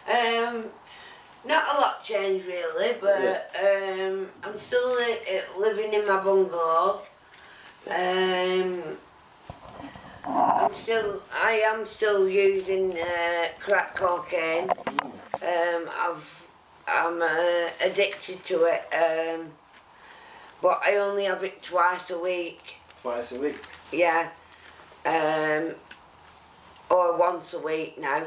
Not a lot changed really, but I'm still living in my bungalow. I am still using crack cocaine. I'm addicted to it, but I only have it twice a week. Twice a week? Yeah, or once a week now.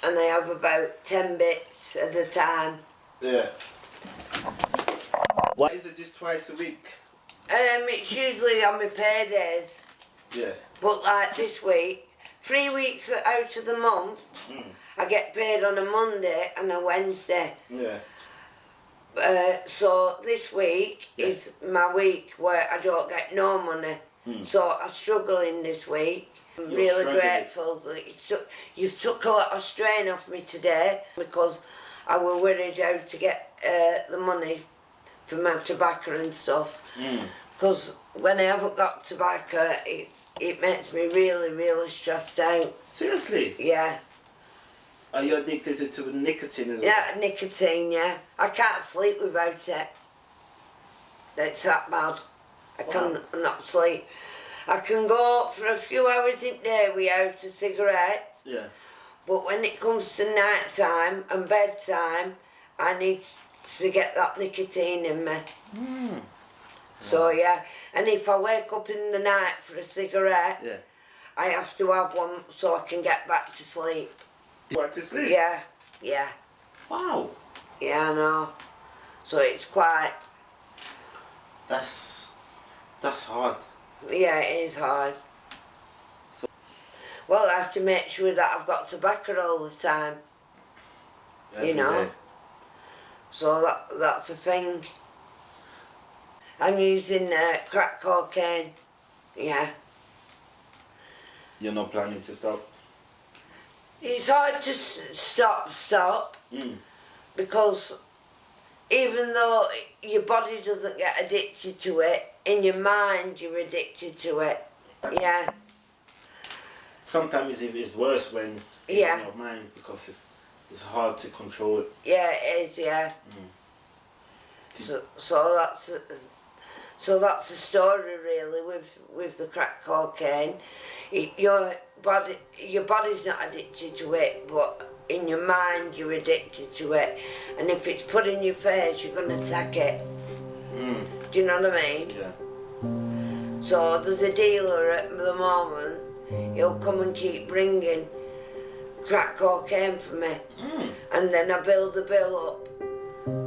And I have about 10 bits at a time. Yeah. Why is it just twice a week? It's usually on my paydays. Yeah. But like this week, 3 weeks out of the month, I get paid on a Monday and a Wednesday. Yeah. So this week is my week where I don't get no money. So I'm struggling this week. I'm really grateful. You've took a lot of strain off me today because I was worried how to get the money for my tobacco and stuff. Because when I haven't got tobacco, it makes me really, really stressed out. Seriously? Yeah. Are you addicted to nicotine as well? Yeah, nicotine, yeah. I can't sleep without it. It's that bad. I cannot sleep. I can go for a few hours in day without a cigarette. Yeah. But when it comes to night time and bedtime, I need to get that nicotine in me. So yeah, and if I wake up in the night for a cigarette, I have to have one so I can get back to sleep. Back to sleep? Yeah, yeah. Wow. Yeah, I know. So it's quite... That's hard. Yeah, it is hard. So, well, I have to make sure that I've got tobacco all the time. You know? Day. So that's the thing. I'm using crack cocaine. Yeah. You're not planning to stop? It's hard to stop. Because even though your body doesn't get addicted to it, in your mind you're addicted to it. Yeah. Sometimes it's worse when it's in your mind because it's hard to control it. Yeah, it is, yeah. So that's the story really with the crack cocaine. Your body's not addicted to it, but in your mind you're addicted to it, and if it's put in your face you're gonna take it. Do you know what I mean? Yeah. So there's a dealer at the moment, he'll come and keep bringing crack cocaine for me, and then I build the bill up.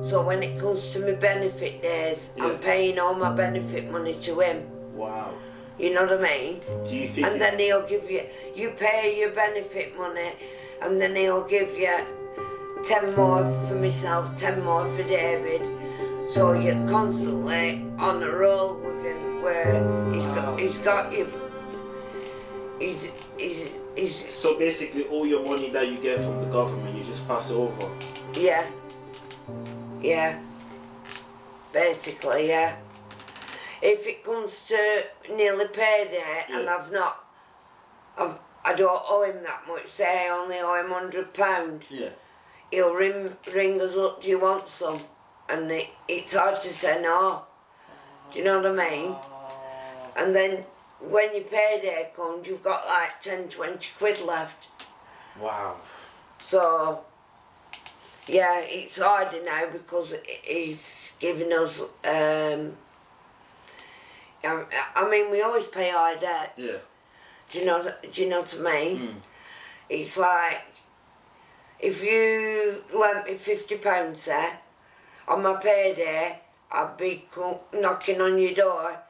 So when it comes to my benefit days, I'm paying all my benefit money to him. Wow. You know what I mean? Do you think? And then he'll give you pay your benefit money, and then he'll give you 10 more for myself, 10 more for David. So you're constantly on a roll with him, where he's got you. He's. So basically, all your money that you get from the government, you just pass it over. Yeah. Yeah. Basically, yeah. If it comes to nearly payday and I don't owe him that much, say I only owe him £100, he'll ring us up, do you want some? And it's hard to say no. Do you know what I mean? And then when your payday comes, you've got like 10, 20 quid left. Wow. So, yeah, it's harder now because he's giving us... I mean, we always pay our debts. Yeah. Do you know what I mean? It's like, if you lent me £50 there, on my payday, I'd be knocking on your door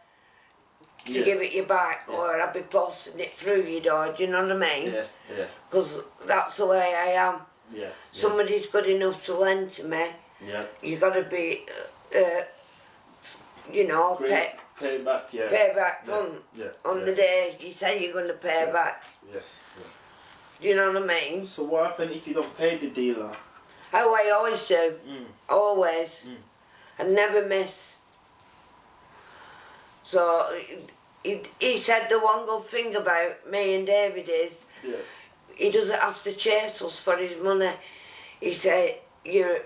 to give it you back, or I'd be posting it through your door, do you know what I mean? Yeah, yeah. Because that's the way I am. Yeah. Somebody's good enough to lend to me. Yeah. You got to be, you know, pay back, yeah. Pay back on the day you say you're going to pay back. Yes. Yeah. Do you know what I mean? So what happens if you don't pay the dealer? Oh, I always do. Always. I never miss. So he said the one good thing about me and David is he doesn't have to chase us for his money. He said, you're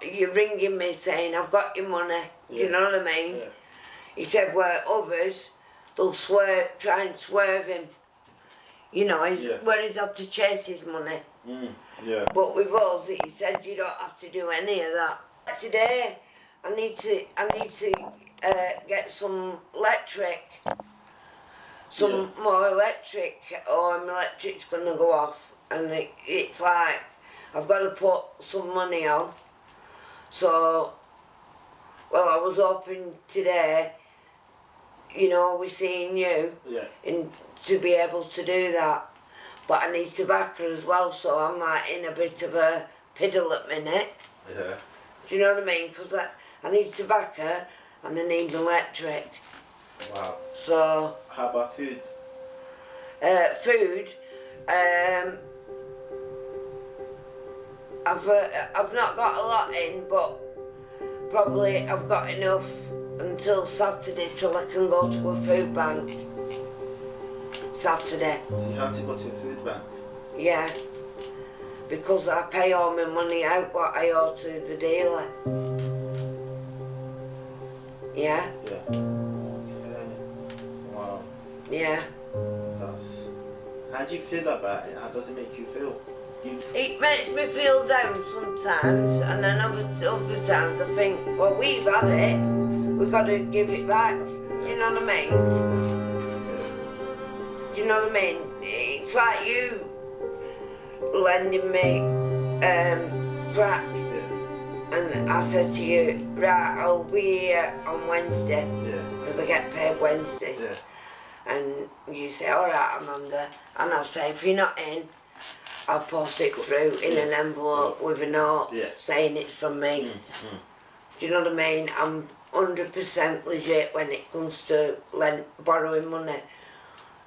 ringing me saying, I've got your money. Yeah. You know what I mean? Yeah. He said, where others, they'll try and swerve him. You know, where he's had to chase his money. Yeah. But with us, he said, you don't have to do any of that. Today, I need to get some electric. Some more electric, or my electric's going to go off. And it's like, I've got to put some money on. So, well, I was hoping today, you know, we're seeing you, and to be able to do that. But I need tobacco as well, so I'm like in a bit of a piddle at minute. Yeah. Do you know what I mean? Because I need tobacco and I need electric. Wow. So. How about food? Food. I've not got a lot in, but probably I've got enough until Saturday till I can go to a food bank. Saturday. So you have to go to a food bank? Yeah. Because I pay all my money out what I owe to the dealer. Yeah? Yeah. Okay. Wow. Yeah. How do you feel about it? How does it make you feel? It makes me feel down sometimes, and then other times I think, well, we've had it, we've got to give it back. Do you know what I mean? Do you know what I mean? It's like you lending me crack, and I said to you, right, I'll be here on Wednesday, because I get paid Wednesdays. Yeah. And you say, all right, Amanda, and I'll say, if you're not in, I'll post it through in an envelope with a note saying it's from me. Do you know what I mean? I'm 100% legit when it comes to borrowing money.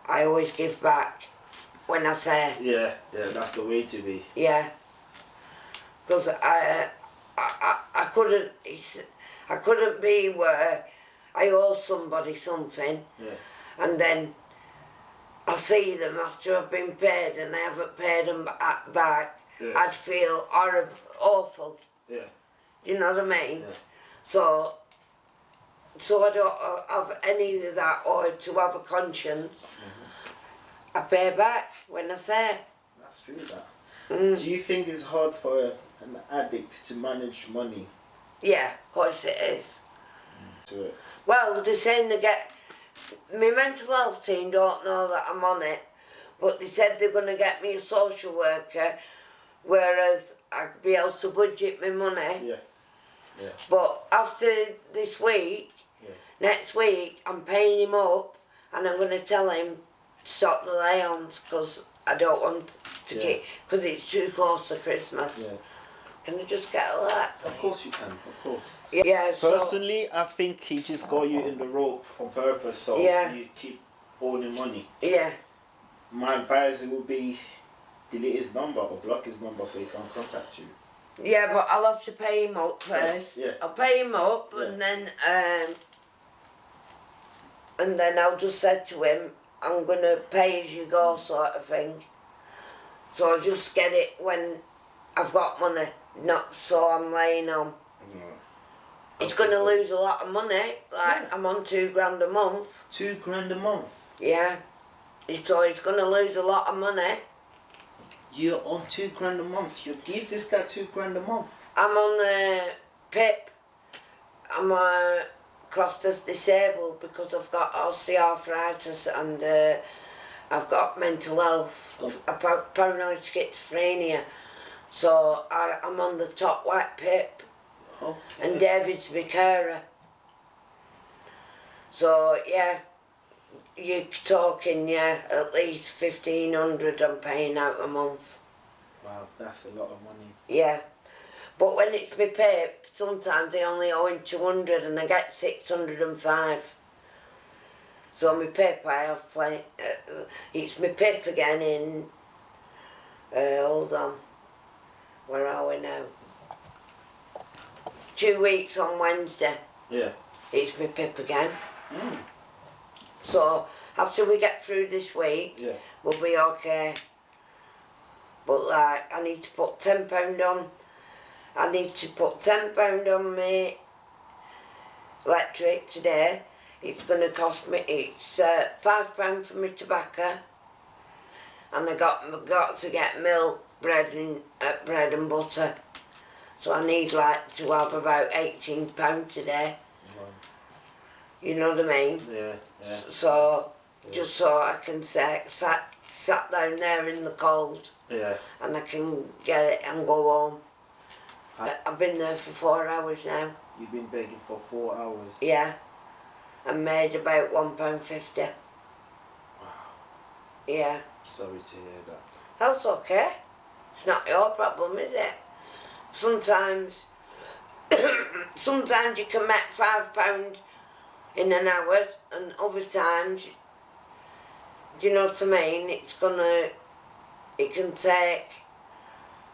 I always give back when I say. Yeah, that's the way to be. Yeah. Because I couldn't be where I owe somebody something. Yeah. And then I see them after I've been paid and I haven't paid them back. Yeah. I'd feel horrible, awful. Yeah. You know what I mean? Yeah. So I don't have any of that, or to have a conscience. I pay back when I say. That's true, that. Do you think it's hard for an addict to manage money? Yeah, of course it is. To it. Well, they're saying my mental health team don't know that I'm on it, but they said they're going to get me a social worker, whereas I'd be able to budget my money. Yeah. Yeah. But after this week, next week, I'm paying him up, and I'm going to tell him to stop the lay-ons, because I don't want to get, because it's too close to Christmas. Yeah. Can I just get a lot? Of course you can, of course. Yeah, Personally, I think he just got you in the rope on purpose, so you keep owing money. Yeah. My advice would be delete his number or block his number so he can't contact you. Yeah, but I'll have to pay him up first. Yes, yeah. I'll pay him up, and then I'll just say to him, I'm going to pay as you go, sort of thing. So I'll just get it when I've got money, not so I'm laying on. It's going to lose a lot of money, like I'm on £2,000 a month. £2,000 a month? Yeah. So he's going to lose a lot of money. You're on £2,000 a month. You give this guy £2,000 a month. I'm on the PIP. I'm classed as disabled because I've got osteoarthritis and I've got mental health, paranoid schizophrenia. So I'm on the top white PIP. Okay. And David's my carer. So yeah, you're talking at least 1,500 I'm paying out a month. Wow, that's a lot of money. Yeah, but when it's my PIP, sometimes I only owe him 200 and I get 605. So my PIP I have it's my PIP again in, hold on, where are we now? 2 weeks on Wednesday. Yeah. It's my PIP again. So after we get through this week, we'll be okay. But like, I need to put £10 on. I need to put £10 on my electric today. It's going to cost me, it's £5 for my tobacco. And I got to get milk, bread and butter. So I need like to have about £18 today. You know what I mean? Yeah, yeah. So, just so I can sat down there in the cold. Yeah. And I can get it and go home. I've been there for 4 hours now. You've been begging for 4 hours? Yeah. I made about £1.50. Wow. Yeah. Sorry to hear that. That's okay. It's not your problem, is it? Sometimes, sometimes you can make £5 in an hour, and other times, do you know what I mean? It can take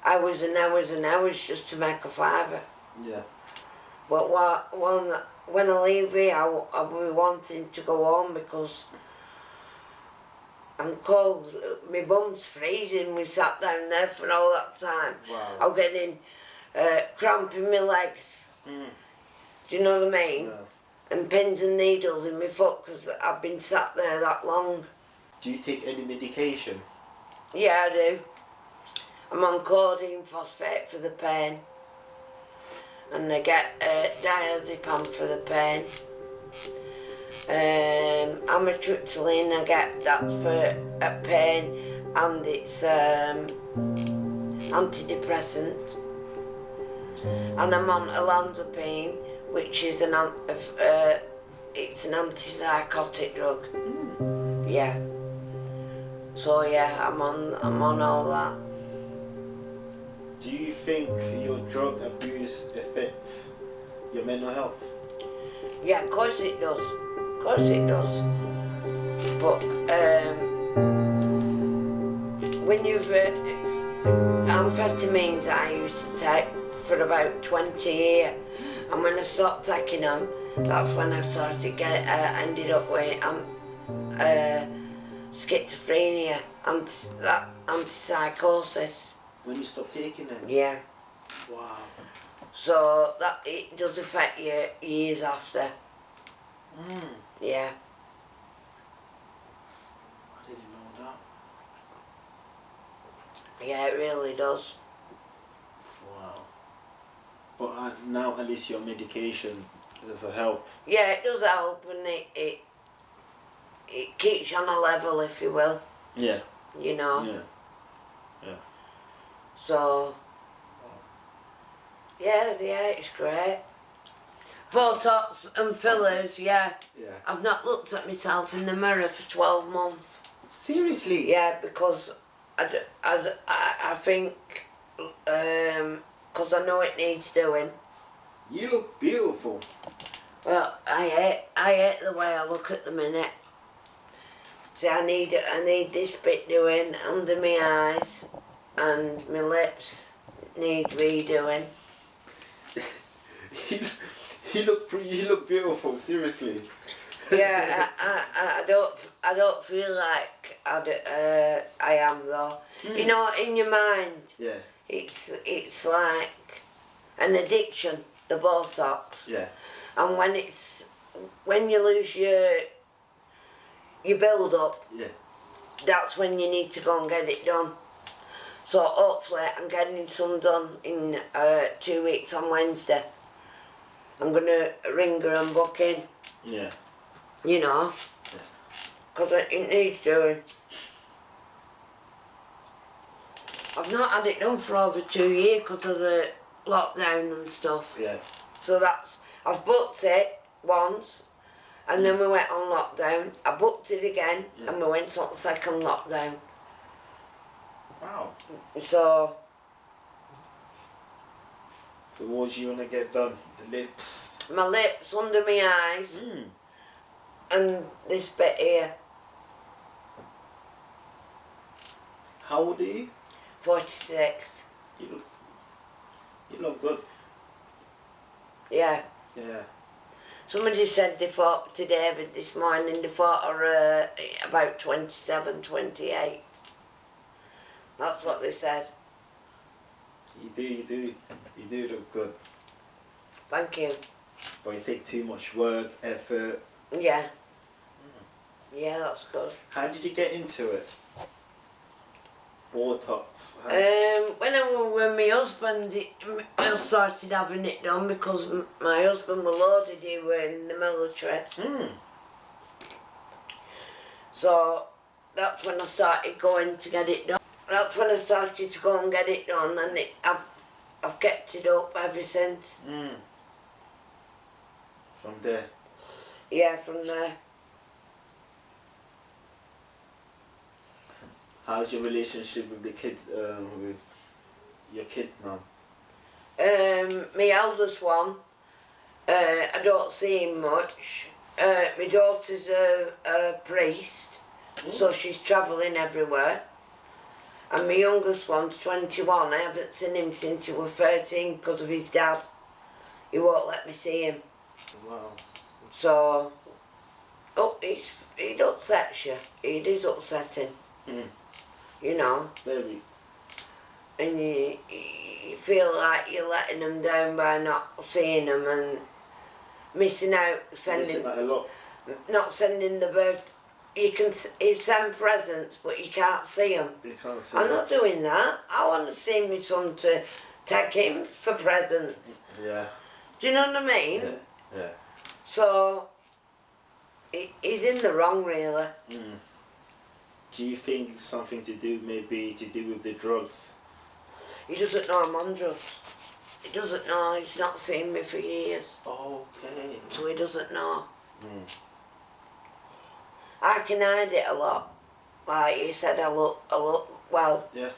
hours and hours and hours just to make a fiver. Yeah. But when I leave here, I'll be wanting to go home because I'm cold. My bum's freezing. We sat down there for all that time. Wow. I'm getting cramp in my legs. Mm. Do you know what I mean? Yeah. And pins and needles in my foot because I've been sat there that long. Do you take any medication? Yeah, I do. I'm on codeine phosphate for the pain. And I get diazepam for the pain. Amitriptyline, I get that for a pain, and it's antidepressant. And I'm on olanzapine, which is it's an antipsychotic drug. Mm. Yeah. So yeah, I'm on all that. Do you think your drug abuse affects your mental health? Yeah, of course it does. Of course it does. But when you've amphetamines I used to take for about 20 years, and when I stopped taking them, that's when I started ended up with schizophrenia and that antipsychosis. When you stop taking them? Yeah. Wow. So that it does affect you years after. Mm. Yeah. I didn't know that. Yeah, it really does. Wow. But now at least your medication does help. Yeah, it does help, and it keeps you on a level, if you will. Yeah. You know. Yeah. Yeah. So. Yeah, it's great. Botox and fillers, yeah. Yeah. I've not looked at myself in the mirror for 12 months. Seriously? Yeah, because I think, because I know it needs doing. You look beautiful. Well, I hate the way I look at the minute. See, I need this bit doing under my eyes, and my lips need redoing. You look beautiful. Seriously. Yeah, I don't feel like I am though. Mm. You know, in your mind. Yeah. It's like an addiction, the Botox. Yeah. And when you lose your build up, Yeah. that's when you need to go and get it done. So hopefully I'm getting some done in 2 weeks on Wednesday. I'm gonna ring her and book in. Yeah. You know, because it needs doing. I've not had it done for over 2 years because of the lockdown and stuff. Yeah. So I've booked it once, and then we went on lockdown. I booked it again, and we went on the second lockdown. Wow. So what you wanna get done? The lips. my lips, under my eyes, and this bit here. How old are you? 46. You look good. Yeah. Yeah. Somebody said they thought to David this morning, they thought her about 27, 28. That's what they said. You do look good. Thank you. But you take too much work, effort. Yeah. Yeah, that's good. How did you get into it? Botox. When my husband I started having it done because my husband was loaded, he were in the military. So that's when I started going to get it done. That's when I started to go and get it done, and I've kept it up ever since. From there. Yeah, from there. How's your relationship with the kids? With your kids now? My eldest one, I don't see him much. My daughter's a priest, so she's travelling everywhere. And my youngest one's 21. I haven't seen him since he was 13 because of his dad. He won't let me see him. Wow. So, it upsets you. It is upsetting. You know. Very. And you feel like you're letting them down by not seeing them and missing out. Missing out a lot. Not sending the birth. You send presents, but you can't see them. You can't see I'm them. not doing that. I want to see my son to take him for presents. Yeah. Do you know what I mean? Yeah. So, he's in the wrong, really. Do you think it's something to do, maybe to do with the drugs? He doesn't know I'm on drugs. He doesn't know. He's not seen me for years. Okay. So he doesn't know. I can hide it a lot. Like you said, I look well. Yeah.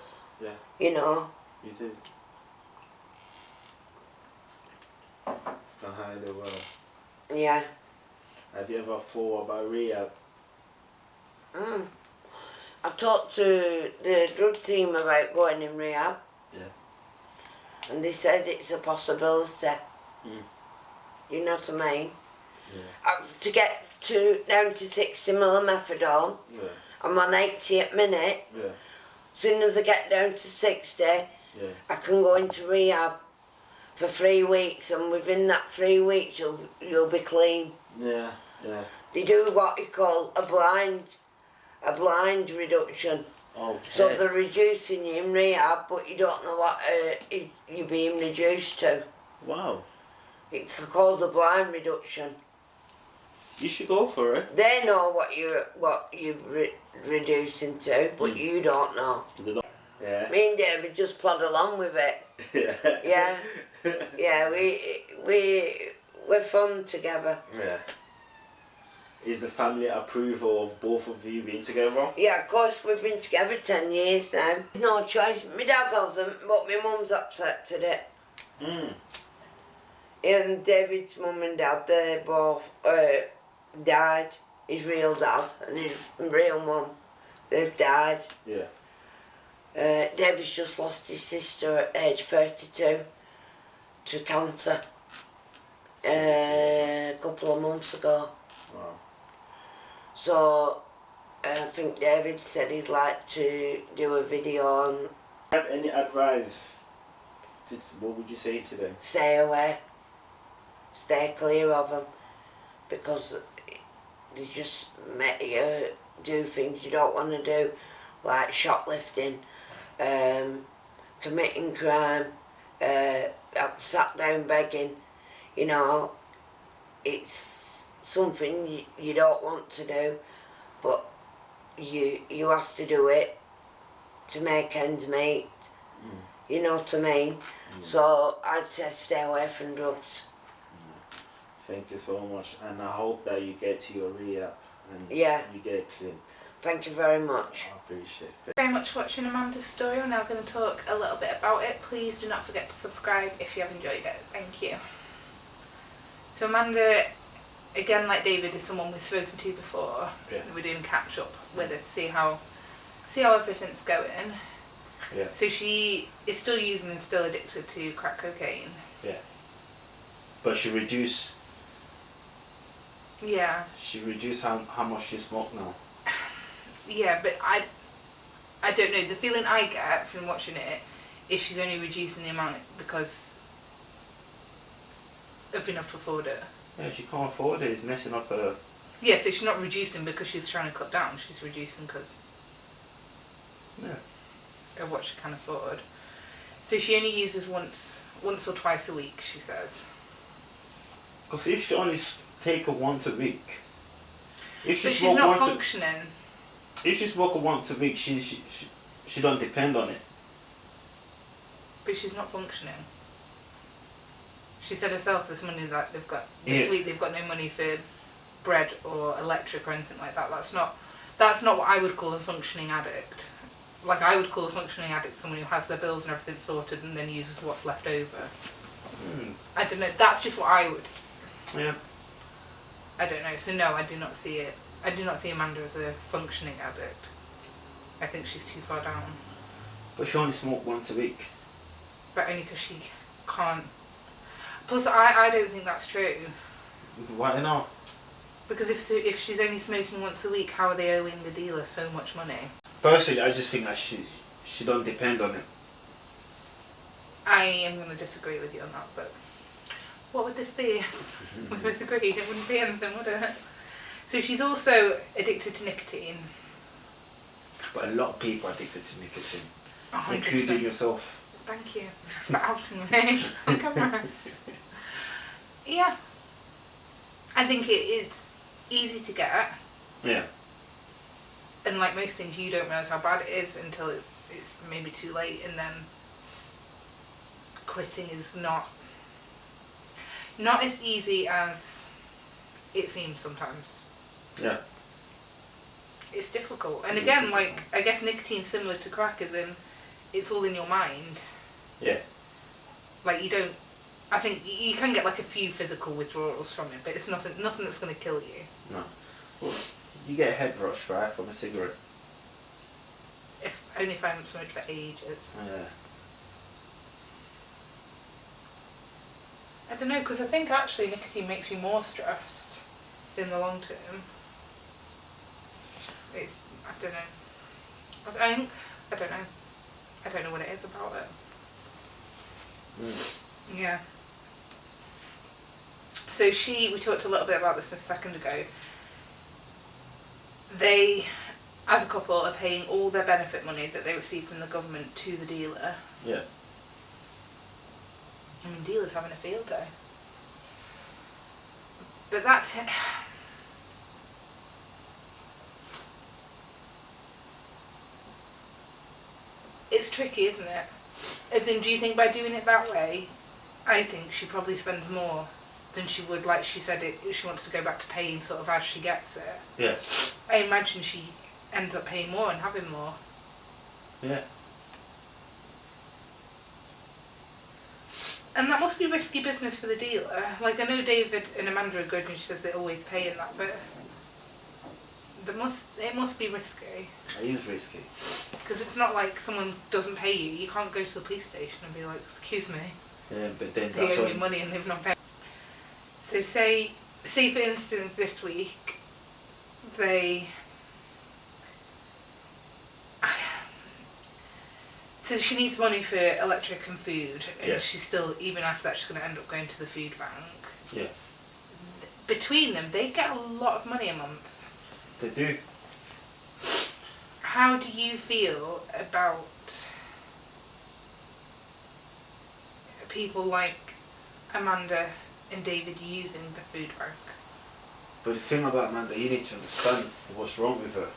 You know. You do. Can hide it well. Yeah. Have you ever thought about rehab? I've talked to the drug team about going in rehab. Yeah. And they said it's a possibility. You know what I mean? Yeah. To get down to 60 ml methadone, I'm on 80 at minute. Yeah. As soon as I get down to 60, I can go into rehab for 3 weeks, and within that 3 weeks you'll be clean. Yeah. They do what you call a blind reduction. Okay. So they're reducing you in rehab, but you don't know what you're being reduced to. Wow. It's called a blind reduction. You should go for it. They know what you're reducing to, but you don't know. Yeah. Me and David just plod along with it. Yeah. Yeah, we're fun together. Yeah. Is the family approval of both of you being together? Yeah, of course, we've been together 10 years now. No choice. My dad hasn't, but my mum's upset it. And David's mum and dad, they both died. His real dad and his real mum, they've died. Yeah. David's just lost his sister at age 32 to cancer a couple of months ago. Wow. So I think David said he'd like to do a video on. Have any advice? What would you say to them? Stay away, stay clear of them, because they just make you do things you don't want to do, like shoplifting, committing crime, sat down begging. You know, it's something you don't want to do, but you have to do it to make ends meet. You know what I mean? So I'd say stay away from drugs. Thank you so much, and I hope that you get to your rehab and you get clean. Thank you very much. I appreciate it. Thank you very much for watching Amanda's story. We're now going to talk a little bit about it. Please do not forget to subscribe if you have enjoyed it. Thank you. So Amanda, again, like David, is someone we've spoken to before. Yeah. We're doing catch up with her to see how everything's going. Yeah. So she is still using and still addicted to crack cocaine. Yeah. But she reduced. Yeah. She reduced how much she smoked now. Yeah, but I don't know, the feeling I get from watching it is she's only reducing the amount because of being able to afford it. Yeah, she can't afford it. It's messing up her. Yeah, so she's not reducing because she's trying to cut down. She's reducing because of what she can afford. So she only uses once or twice a week, she says. Because if she only take her once a week, if she But she's smoke not once, functioning. if she smoke her once a week, she don't depend on it. But she's not functioning. She said herself this money that they've got this week they've got no money for bread or electric or anything like that. That's not what I would call a functioning addict. Like, I would call a functioning addict someone who has their bills and everything sorted and then uses what's left over. I don't know. That's just what I would. Yeah. I don't know. So no, I do not see it. I do not see Amanda as a functioning addict. I think she's too far down. But she only smoked once a week. But only because she can't. Plus, I don't think that's true. Why not? Because if she's only smoking once a week, how are they owing the dealer so much money? Personally, I just think that she don't depend on it. I am going to disagree with you on that, but what would this be? We both agreed it wouldn't be anything, would it? So she's also addicted to nicotine. But a lot of people are addicted to nicotine, 100%. including yourself. Thank you for outing me on camera. Yeah. I think it's easy to get. Yeah. And like most things, you don't realise how bad it is until it's maybe too late, and then quitting is not as easy as it seems sometimes. Yeah. It's difficult. And It is again, difficult. like, I guess nicotine's similar to crack, as in it's all in your mind. Yeah. Like, you don't... I think you can get like a few physical withdrawals from it, but it's nothing that's going to kill you. No. Well, you get a head rush, right, from a cigarette. Only if I haven't smoked for ages. Yeah. I don't know, because I think actually nicotine makes you more stressed in the long term. I don't know. I don't know. I don't know what it is about it. Yeah. So we talked a little bit about this a second ago. They, as a couple, are paying all their benefit money that they receive from the government to the dealer. Yeah. I mean, dealer's having a field day. But that's... It's tricky, isn't it? As in, do you think by doing it that way, I think she probably spends more than she would, like she said, she wants to go back to paying sort of as she gets it. Yeah. I imagine she ends up paying more and having more. Yeah. And that must be risky business for the dealer. Like, I know David and Amanda are good and she says they always pay in that, but it must be risky. It is risky. Because it's not like someone doesn't pay you. You can't go to the police station and be like, excuse me, Yeah, but then they that's owe me when... money and they've not paid. So say for instance this week, so she needs money for electric and food, and Yeah. she's still, even after that, she's going to end up going to the food bank. Yeah. Between them, they get a lot of money a month. They do. How do you feel about people like Amanda and David using the food bank? But the thing about Amanda, you need to understand what's wrong with her.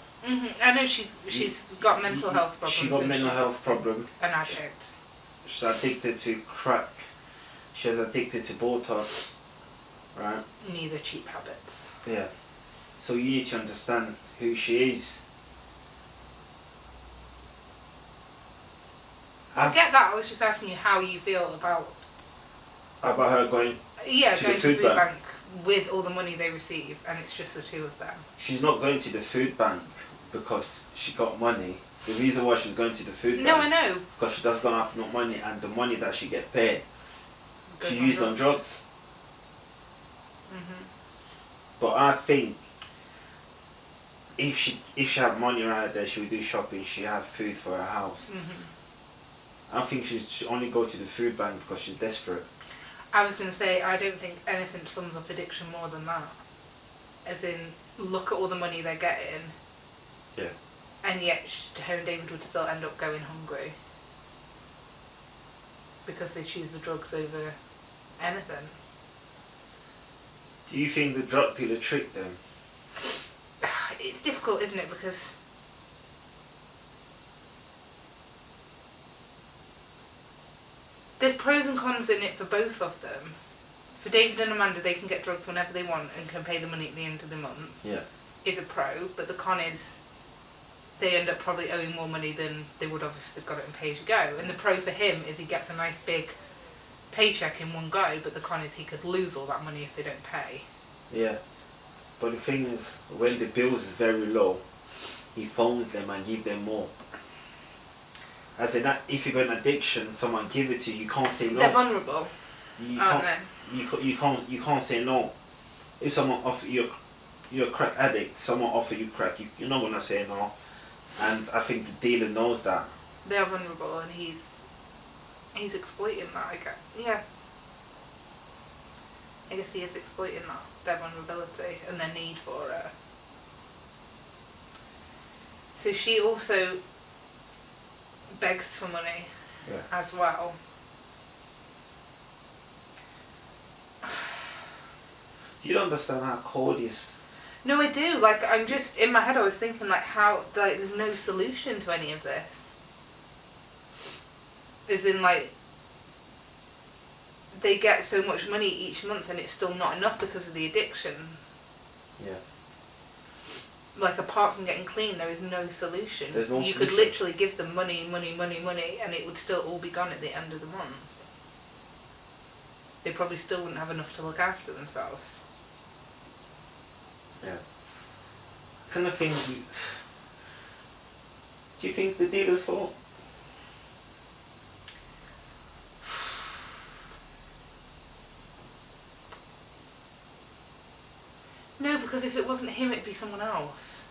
I know she's got mental health problems. She got and mental she's health problem. an addict. She's addicted to crack. She's addicted to Botox. Right? Neither cheap habits. Yeah. So you need to understand who she is. I get that. I was just asking you how you feel about her going. going To to the the food food bank. bank with all the money they receive, and it's just the two of them. She's not going to the food bank because she got money. The reason why she's going to the food No, I bank know. because she does not have enough money, and the money that she get paid, Goes she used on drugs. Mhm. But I think if she had money right there, she would do shopping. She had food for her house. I don't think she'd only go to the food bank because she's desperate. I was going to say, I don't think anything sums up addiction more than that. As in, look at all the money they're getting. Yeah. And yet, her and David would still end up going hungry. Because they choose the drugs over anything. Do you think the drug dealer tricked them? It's difficult, isn't it? Because there's pros and cons in it for both of them. For David and Amanda, they can get drugs whenever they want and can pay the money at the end of the month. Yeah. Is a pro, but the con is they end up probably owing more money than they would have if they'd got it in pay-as-you-go. And the pro for him is he gets a nice big paycheck in one go, but the con is he could lose all that money if they don't pay. Yeah. But the thing is, when the bills is very low, he phones them and give them more. As in, if you've got an addiction, someone give it to you, you can't say no. They're vulnerable, aren't they? You can't say no. If someone offer you're a crack addict, someone offer you crack, you're not gonna say no. And I think the dealer knows that. They're vulnerable, and he's exploiting that. I guess. Yeah. I guess he is exploiting that, their vulnerability and their need for it. So she also begs for money as well. You don't understand how cold he is. No, I do. Like, I'm just, in my head I was thinking, like, how, like, there's no solution to any of this. As in, like, they get so much money each month and it's still not enough because of the addiction. Yeah. Like, apart from getting clean, there is no solution. There's no you solution. could literally give them money, and it would still all be gone at the end of the month. They probably still wouldn't have enough to look after themselves. Yeah. Kind of thing. Do you think it's the dealer's fault? No, because if it wasn't him, it'd be someone else.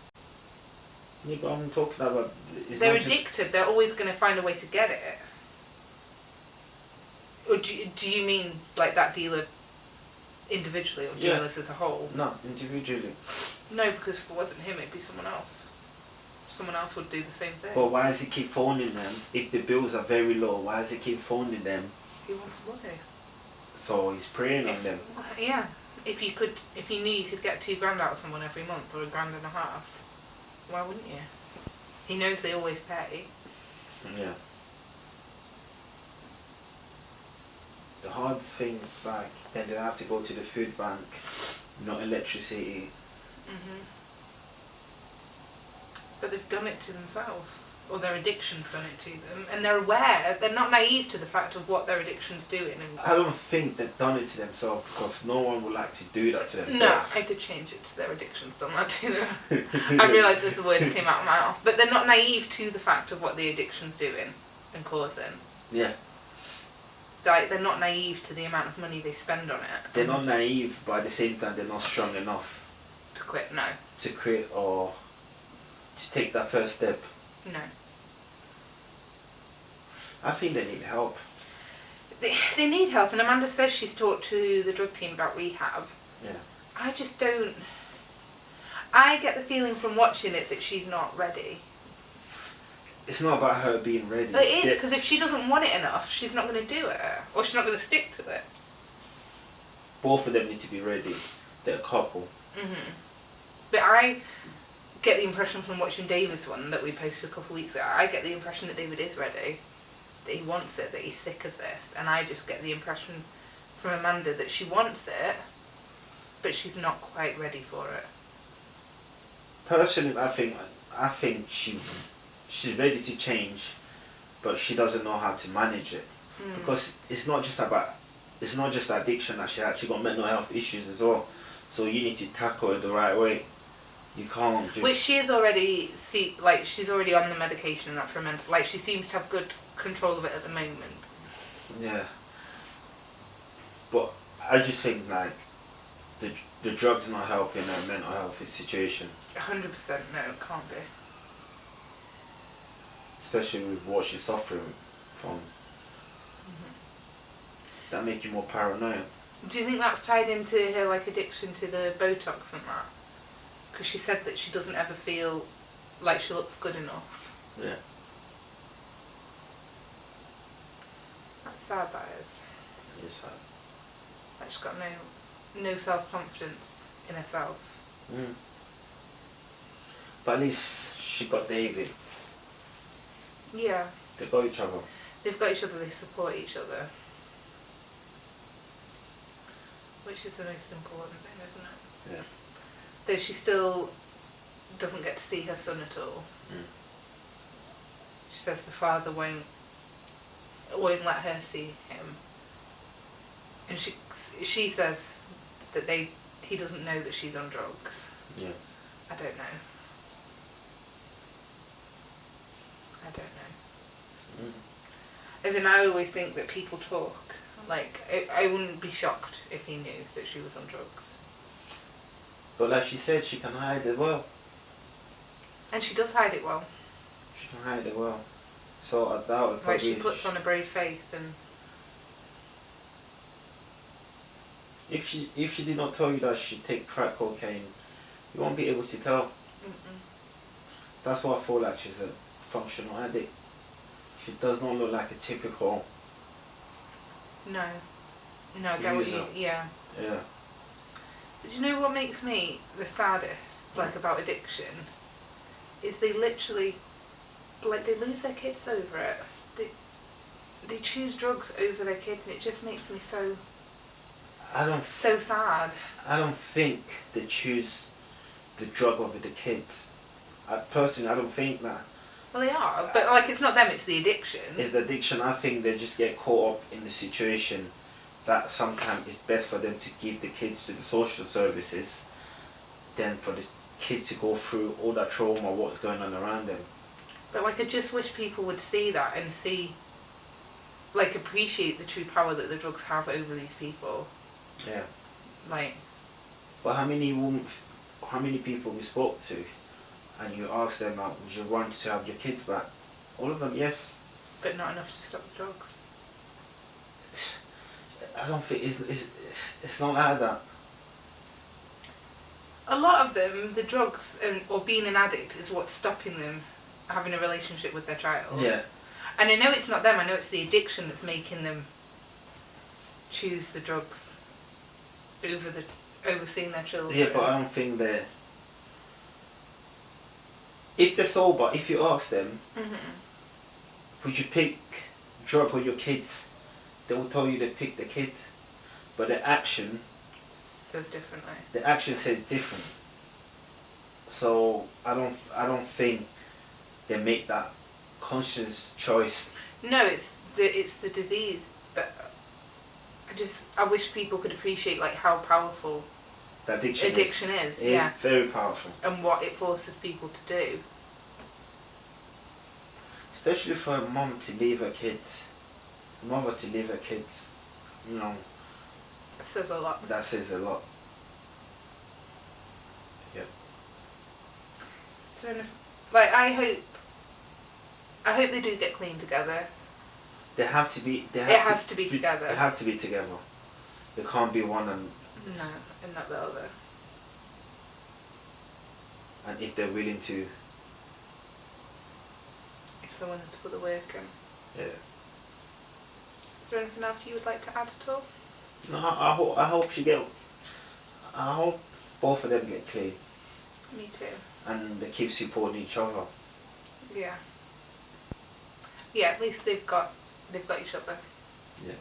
Yeah, but I'm talking about. They're addicted. They're always going to find a way to get it. Or do you mean like that dealer individually, or dealers as a whole? No, individually. No, because if it wasn't him, it'd be someone else. Someone else would do the same thing. But why does he keep phoning them? If the bills are very low, why does he keep phoning them? He wants money. So he's preying on them. Yeah. If you knew you could get £2,000 out of someone every month, or £1,500, why wouldn't you? He knows they always pay. Yeah. The hard things, like, then they have to go to the food bank, not electricity. But they've done it to themselves, or their addiction's done it to them, and they're aware. They're not naive to the fact of what their addiction's doing. And I don't think they've done it to themselves, because no one would like to do that to themselves. no, I did change it to their addiction's done that to them. I realised as the words came out of my mouth, but they're not naive to the fact of what the addiction's doing and causing. Yeah. Like, they're not naive to the amount of money they spend on it. They're not naive, but at the same time, they're not strong enough To quit, no. to create or to take that first step. No. I think they need help. They need help, and Amanda says she's talked to the drug team about rehab. Yeah. I just don't... I get the feeling from watching it that she's not ready. It's not about her being ready. But it is, because if she doesn't want it enough, she's not going to do it. Or she's not going to stick to it. Both of them need to be ready. They're a couple. But I get the impression from watching David's one that we posted a couple of weeks ago, I get the impression that David is ready. That he wants it, that he's sick of this. And I just get the impression from Amanda that she wants it, but she's not quite ready for it. Personally, I think she's ready to change, but she doesn't know how to manage it. Because it's not just addiction, that she actually got mental health issues as well. So you need to tackle it the right way. You can't just... Which she is already, she's already on the medication and that for mental, she seems to have good control of it at the moment. Yeah. But I just think, the drugs not helping her mental health situation. 100% no, it can't be. Especially with what she's suffering from. That make you more paranoid. Do you think that's tied into her like addiction to the Botox and that? Because she said that she doesn't ever feel like she looks good enough. Yeah. That's sad, that is. It is sad. Like she's got no self-confidence in herself. Mm. But at least she got David. Yeah. They got each other. They've got each other, they support each other. Which is the most important thing, isn't it? Yeah. Though she still doesn't get to see her son at all. Mm. She says the father won't let her see him. And she says that he doesn't know that she's on drugs. Yeah. I don't know. I don't know. Mm. As in, I always think that people talk. Like, I wouldn't be shocked if he knew that she was on drugs. But like she said, she can hide it well. And she does hide it well. She can hide it well. So I doubt it. Like, she puts on a brave face and... If she did not tell you that she take crack cocaine, you won't be able to tell. Mm-mm. That's why I feel like she's a functional addict. She does not look like a typical No, I get what you... user. Yeah. Yeah. Do you know what makes me the saddest, like, about addiction? Is they literally, like, they lose their kids over it. They choose drugs over their kids, and it just makes me so sad. I don't think they choose the drug over the kids. Personally, I don't think that. Well, they are, but, like, it's not them, it's the addiction. It's the addiction. I think they just get caught up in the situation that sometimes it's best for them to give the kids to the social services than for the kids to go through all that trauma, what's going on around them. But, like, I just wish people would see that and like, appreciate the true power that the drugs have over these people. Yeah. Like... But how many people we spoke to and you ask them, would you want to have your kids back? All of them, yes. But not enough to stop the drugs. I don't think it's not like that. A lot of them, the drugs or being an addict is what's stopping them having a relationship with their child. Yeah. And I know it's not them, I know it's the addiction that's making them choose the drugs over seeing their children. Yeah, but I don't think they're... If they're sober, if you ask them, would you pick drug or your kids? They will tell you they pick the kid. But the action... says differently. The action says different. So I don't think they make that conscious choice. No, it's the disease, but I wish people could appreciate like how powerful The addiction is. It Yeah. is very powerful. And what it forces people to do. Especially for a mum to leave her kids. A mother to leave her kids. You know. It says a lot. That says a lot. Yep. So, like, I hope they do get clean together. They have to be. It has to be together. They have to be together. They can't be one and. No, and not the other. And if they're willing to. If they're willing to put the work in. Yeah. Is there anything else you would like to add at all? No, I hope she get. I hope both of them get clean. Me too. And they keep supporting each other. Yeah. Yeah, at least they've got each other. Yeah.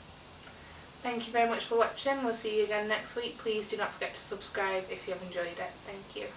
Thank you very much for watching. We'll see you again next week. Please do not forget to subscribe if you have enjoyed it. Thank you.